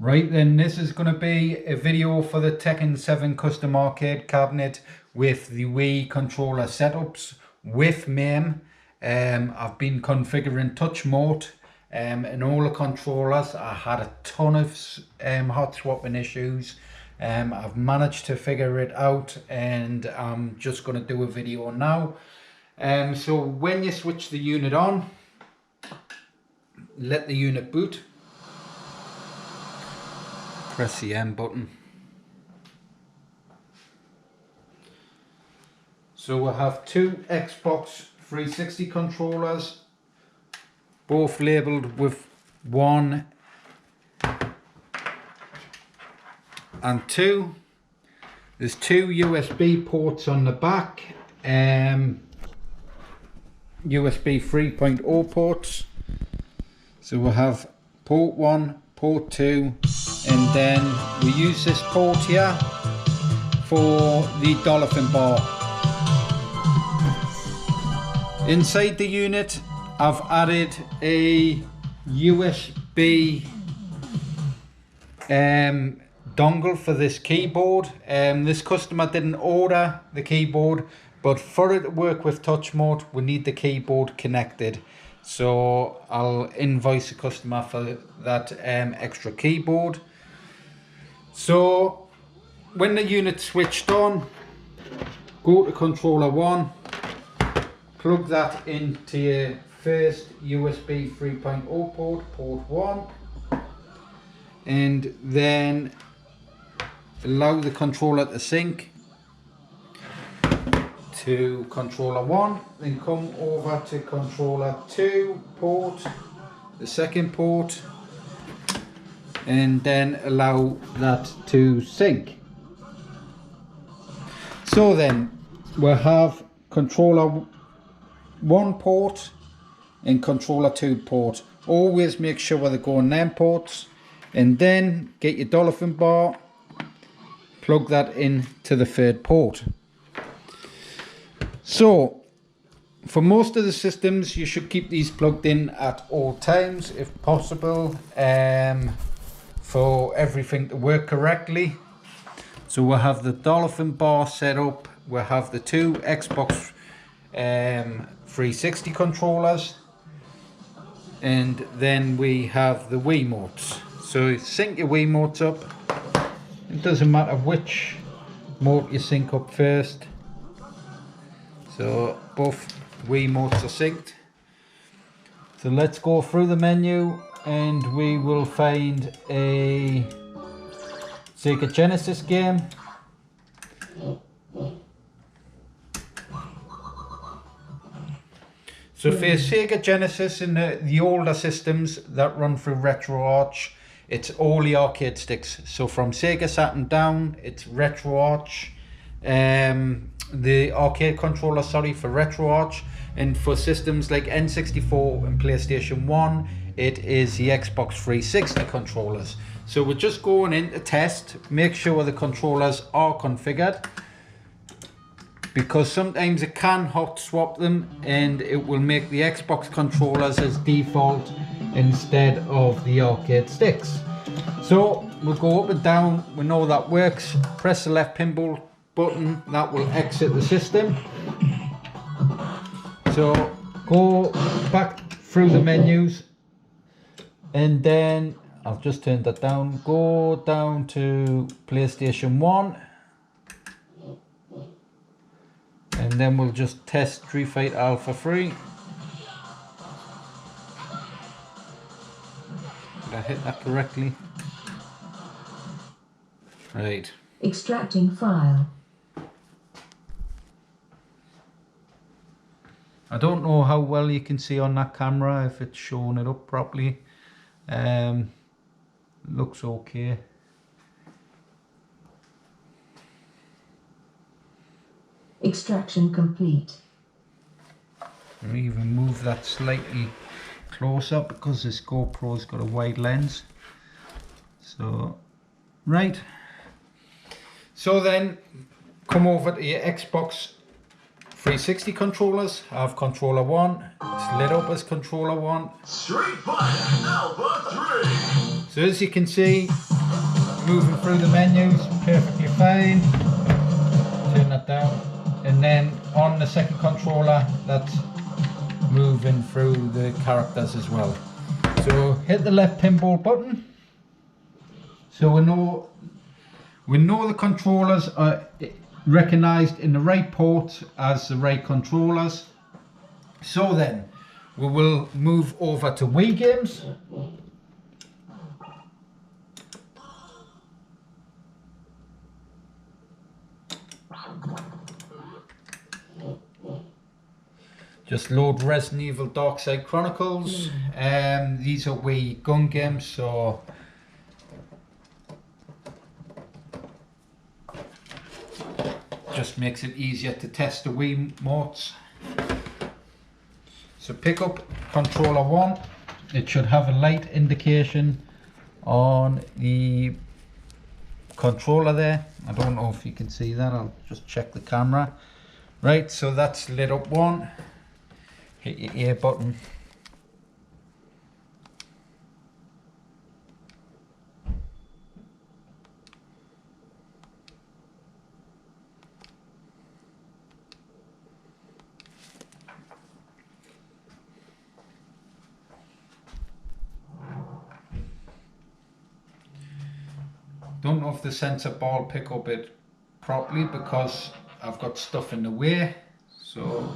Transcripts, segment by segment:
Right then, this is going to be a video for the Tekken 7 custom arcade cabinet with the Wii controller setups with MAME. I've been configuring TouchMote and all the controllers. I had a ton of hot swapping issues. I've managed to figure it out and I'm just going to do a video now. So when you switch the unit on, let the unit boot. Press the M button. So we'll have two Xbox 360 controllers, both labelled with 1 and 2. There's two USB ports on the back, USB 3.0 ports. So we'll have port 1, port 2, and then we use this port here for the dolphin bar. Inside the unit I've added a USB dongle for this keyboard. This customer didn't order the keyboard, but for it to work with TouchMote we need the keyboard connected. So I'll invoice the customer for that extra keyboard. So when the unit's switched on, go to controller 1, plug that into your first USB 3.0 port, port 1, and then allow the controller to sync to controller 1, then come over to controller 2 port, the second port, and then allow that to sync. So then we'll have controller 1 port and controller 2 port. Always make sure they go on them ports, and then get your dolphin bar, plug that in to the third port. So for most of the systems you should keep these plugged in at all times if possible, for everything to work correctly. So we'll have the dolphin bar set up, we'll have the two Xbox 360 controllers, and then we have the Wiimotes. So sync your Wiimotes up. It doesn't matter which mote you sync up first. So both Wiimotes are synced. So let's go through the menu and we will find a Sega Genesis game. So for Sega Genesis and the older systems that run through RetroArch, it's all the arcade sticks. So from Sega Saturn down, it's RetroArch. The arcade controller, sorry, for RetroArch, and for systems like N64 and PlayStation 1 it is the Xbox 360 controllers. So we're just going in to test, make sure the controllers are configured, because sometimes it can hot swap them and it will make the Xbox controllers as default instead of the arcade sticks. So we'll go up and down, we know that works. Press the left pinball button, that will exit the system. So go back through the menus, and then I've just turned that down. Go down to PlayStation 1, and then we'll just test Street Fighter Alpha 3. Did I hit that correctly? Right. Extracting file. I don't know how well you can see on that camera, if it's showing it up properly. Looks okay. Extraction complete. I'll even move that slightly closer because this GoPro's got a wide lens. So, right. So then, come over to your Xbox 360 controllers. I have controller 1. It's lit up as controller 1. Street Fighter Alpha 3. So as you can see, moving through the menus perfectly fine. Turn that down. And then on the second controller, that's moving through the characters as well. So hit the left pinball button. So we know the controllers are recognised in the right port as the right controllers. So then we will move over to Wii games. Just load Resident Evil Dark Side Chronicles. These are Wii gun games, so just makes it easier to test the Wii modes. So pick up controller 1. It should have a light indication on the controller there. I don't know if you can see that. I'll just check the camera. Right, so that's lit up 1. Hit your A button. Don't know if the sensor bar will pick up it properly because I've got stuff in the way. So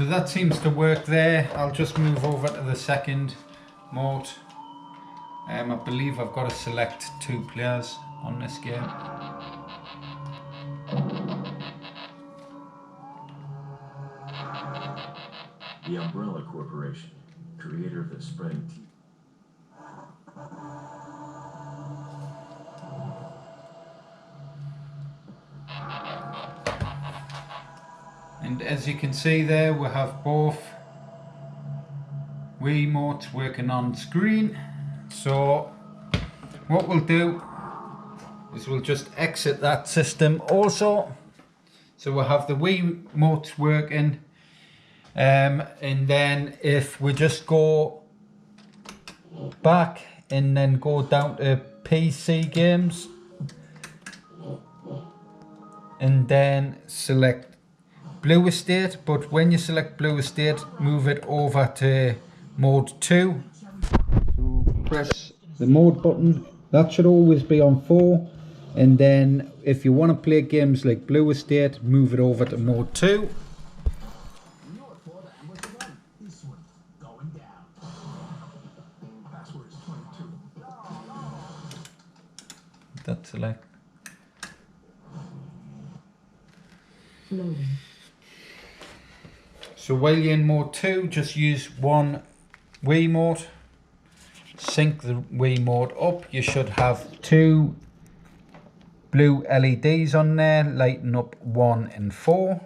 that seems to work there. I'll just move over to the second mode. I believe I've got to select 2 players on this game. The Umbrella Corporation, creator of the spreading tea. And as you can see there, we have both Wiimotes working on screen. So what we'll do is we'll just exit that system also. So we'll have the Wiimotes working. And then if we just go back and then go down to PC games and then select Blue Estate, but when you select Blue Estate, move it over to mode 2. So press the mode button. That should always be on 4, and then if you want to play games like Blue Estate, move it over to mode 2. That select. Loading. So while you're in mode 2, just use one Wiimote. Sync the Wiimote up. You should have 2 blue LEDs on there, lighting up 1 and 4.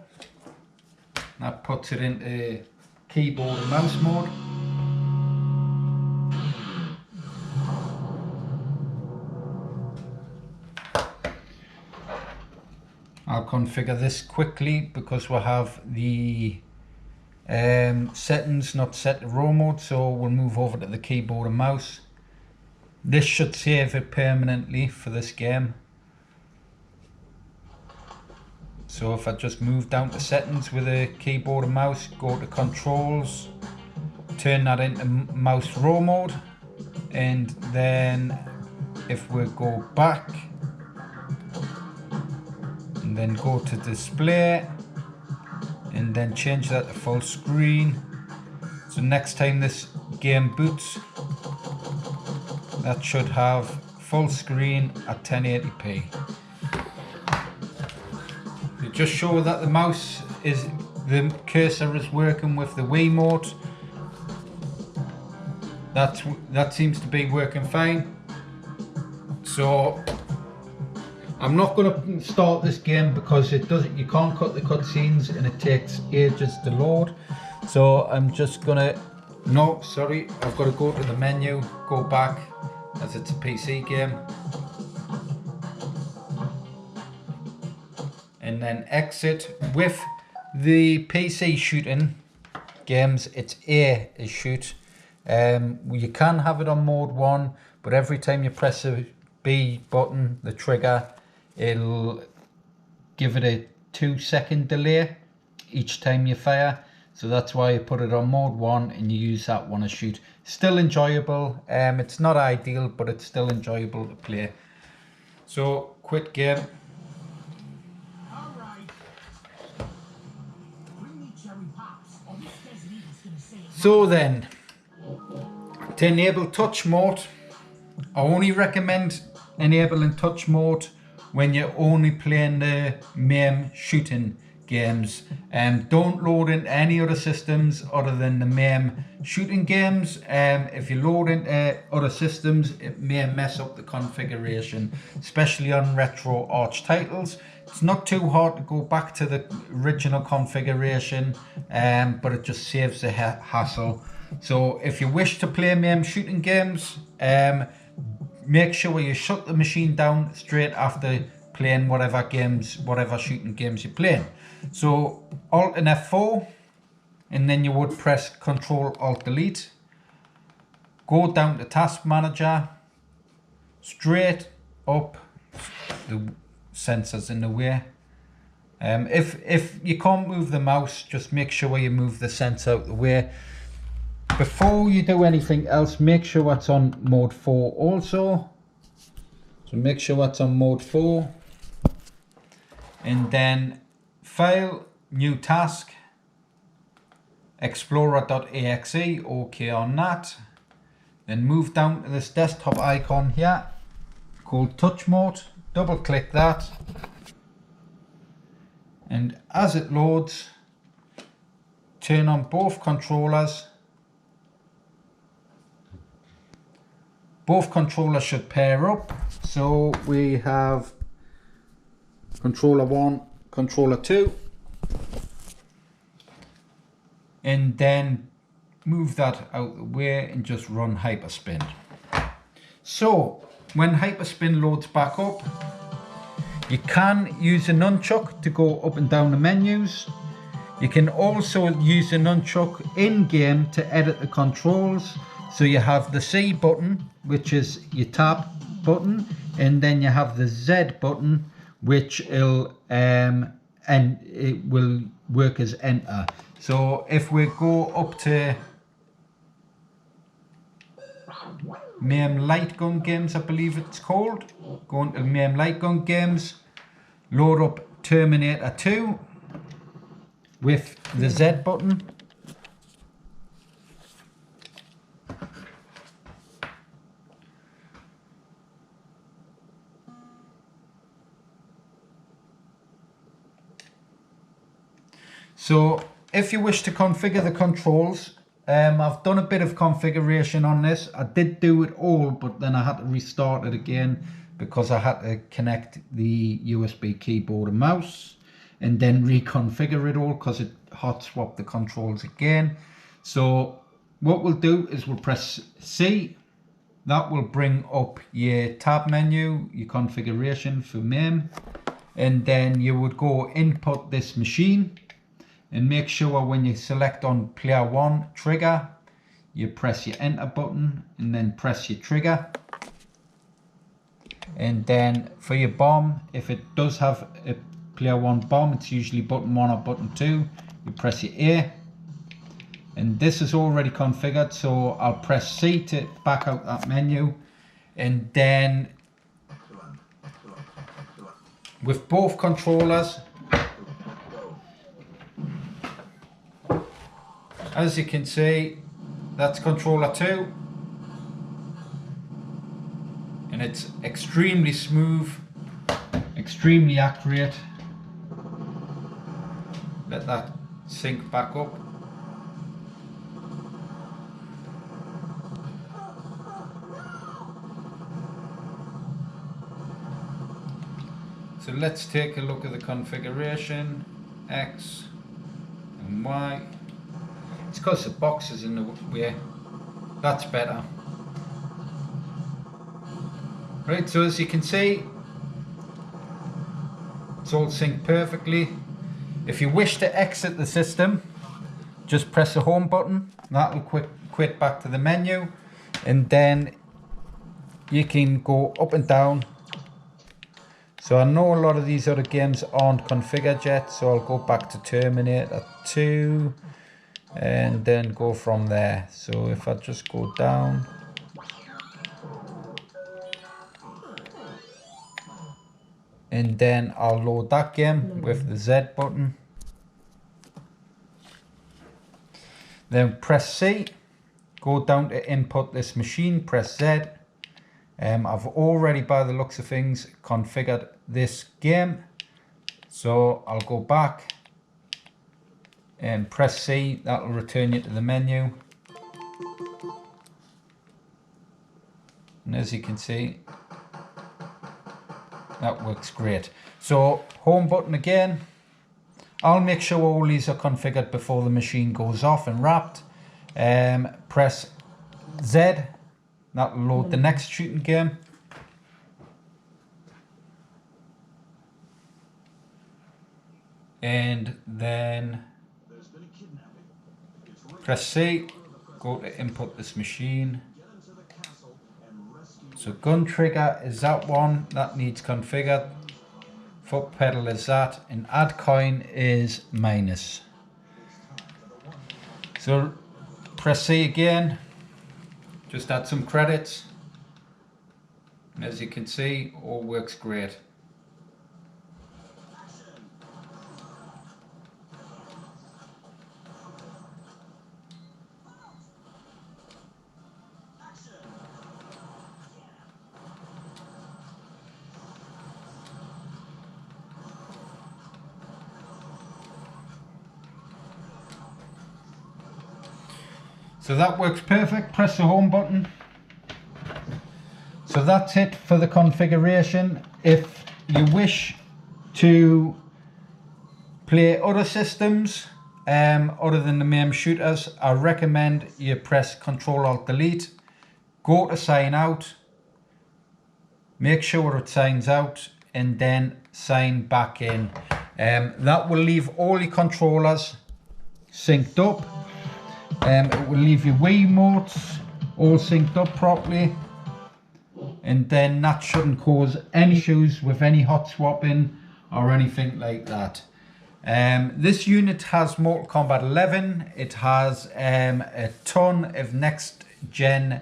That puts it into keyboard and mouse mode. I'll configure this quickly because we'll have the settings not set to RAW mode, so we'll move over to the keyboard and mouse. This should save it permanently for this game. So if I just move down to settings with the keyboard and mouse, go to controls, turn that into mouse RAW mode, and then if we go back and then go to display and then change that to full screen, so next time this game boots, that should have full screen at 1080p. To just show that the mouse is, the cursor is working with the Wiimote, that seems to be working fine. So I'm not going to start this game because it doesn't. You can't cut the cutscenes and it takes ages to load. So I'm just gonna. No, sorry. I've got to go to the menu, go back, as it's a PC game, and then exit with the PC shooting games, it's A is shoot. You can have it on mode 1, but every time you press the B button, the trigger, it'll give it a 2-second delay each time you fire. So that's why you put it on mode 1 and you use that one as shoot. Still enjoyable. It's not ideal, but it's still enjoyable to play. So quit game. So then, to enable touch mode, I only recommend enabling touch mode when you're only playing the MAME shooting games. Don't load into any other systems other than the MAME shooting games. If you load into other systems, it may mess up the configuration, especially on RetroArch titles. It's not too hard to go back to the original configuration, but it just saves the hassle. So if you wish to play MAME shooting games, make sure you shut the machine down straight after playing whatever shooting games you're playing. So Alt and F4, and then you would press Control Alt Delete. Go down to Task Manager, straight up. The sensor's in the way. If you can't move the mouse, just make sure you move the sensor out the way. Before you do anything else, make sure it's on mode 4 also. So make sure it's on mode 4. And then File, New Task, Explorer.exe, OK on that. Then move down to this desktop icon here called TouchMote. Double click that. And as it loads, turn on both controllers. Both controllers should pair up. So we have controller 1, controller 2. And then move that out the way and just run Hyperspin. So when Hyperspin loads back up, you can use a nunchuck to go up and down the menus. You can also use a nunchuck in game to edit the controls. So you have the C button, which is your tab button, and then you have the Z button, which will and it will work as enter. So if we go up to MAME Light Gun Games, I believe it's called, go into MAME Light Gun Games, load up Terminator 2 with the Z button. So if you wish to configure the controls, I've done a bit of configuration on this. I did do it all, but then I had to restart it again because I had to connect the USB keyboard and mouse and then reconfigure it all because it hot swapped the controls again. So what we'll do is we'll press C. That will bring up your tab menu, your configuration for MAME, and then you would go input this machine. And make sure when you select on player 1 trigger, you press your enter button and then press your trigger. And then for your bomb, if it does have a player 1 bomb, it's usually button 1 or button 2. You press your A. And this is already configured, so I'll press C to back out that menu. And then with both controllers, as you can see, that's controller 2, and it's extremely smooth, extremely accurate. Let that sync back up. So let's take a look at the configuration, X and Y. It's because the box is in the way. That's better. Right, so as you can see, it's all synced perfectly. If you wish to exit the system, just press the home button. That'll quit back to the menu, and then you can go up and down. So I know a lot of these other games aren't configured yet, so I'll go back to Terminator 2 and then go from there. So if I just go down, and then I'll load that game with the Z button. Then press C, go down to input this machine, press Z. I've already, by the looks of things, configured this game. So I'll go back and press C, that'll return you to the menu. And as you can see, that works great. So home button again. I'll make sure all these are configured before the machine goes off and wrapped. Press Z, that'll load the next shooting game. And then press C, go to input this machine. So gun trigger is that one, that needs configured. Foot pedal is that, and add coin is minus. So press C again, just add some credits. And as you can see, all works great. So that works perfect. Press the home button. So that's it for the configuration. If you wish to play other systems other than the MAME shooters, I recommend you press Ctrl-Alt-Delete, go to sign out, make sure it signs out, and then sign back in. That will leave all your controllers synced up. It will leave your Wiimotes all synced up properly, and then that shouldn't cause any issues with any hot swapping or anything like that. This unit has Mortal Kombat 11. It has a ton of next gen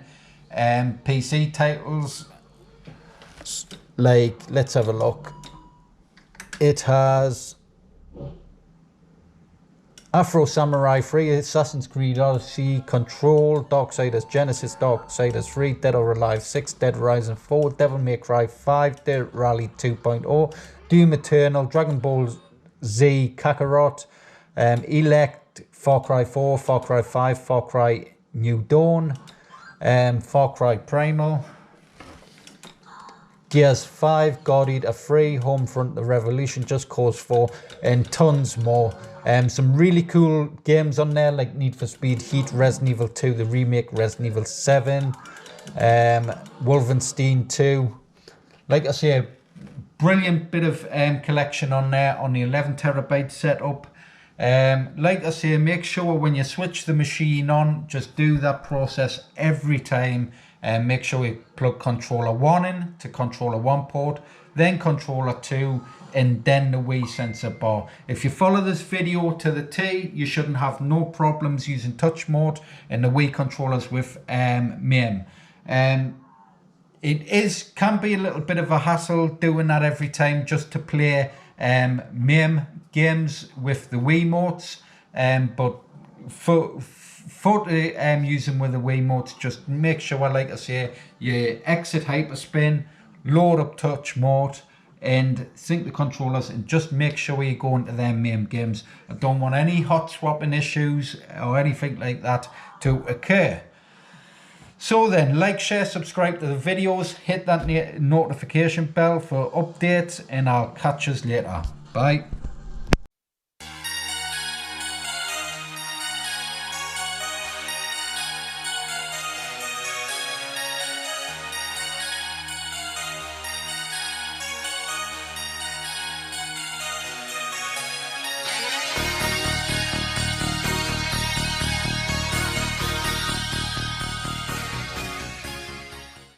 PC titles. Like, let's have a look. It has Afro Samurai 3, Assassin's Creed Odyssey, Control, Darksiders Genesis, Darksiders 3, Dead or Alive 6, Dead Rising 4, Devil May Cry 5, Dead Rally 2.0, Doom Eternal, Dragon Ball Z Kakarot, Elect, Far Cry 4, Far Cry 5, Far Cry New Dawn, Far Cry Primal, Gears 5, God Eater 3, Homefront The Revolution, Just Cause 4, and tons more. Some really cool games on there like Need for Speed Heat, Resident Evil 2, the remake, Resident Evil 7, Wolfenstein 2. Like I say, brilliant bit of collection on there on the 11TB setup. Like I say, make sure when you switch the machine on, just do that process every time. And make sure you plug controller 1 in to controller 1 port, then controller 2, and then the Wii sensor bar. If you follow this video to the T, you shouldn't have no problems using TouchMote and the Wii controllers with MAME. It can be a little bit of a hassle doing that every time just to play MAME games with the Wiimotes, but for using with the Wiimotes, just make sure, like I say, you exit Hyperspin, load up TouchMote, and sync the controllers, and just make sure you go into their MAME games. I don't want any hot swapping issues or anything like that to occur. So then, like, share, subscribe to the videos, hit that notification bell for updates, and I'll catch us later. Bye.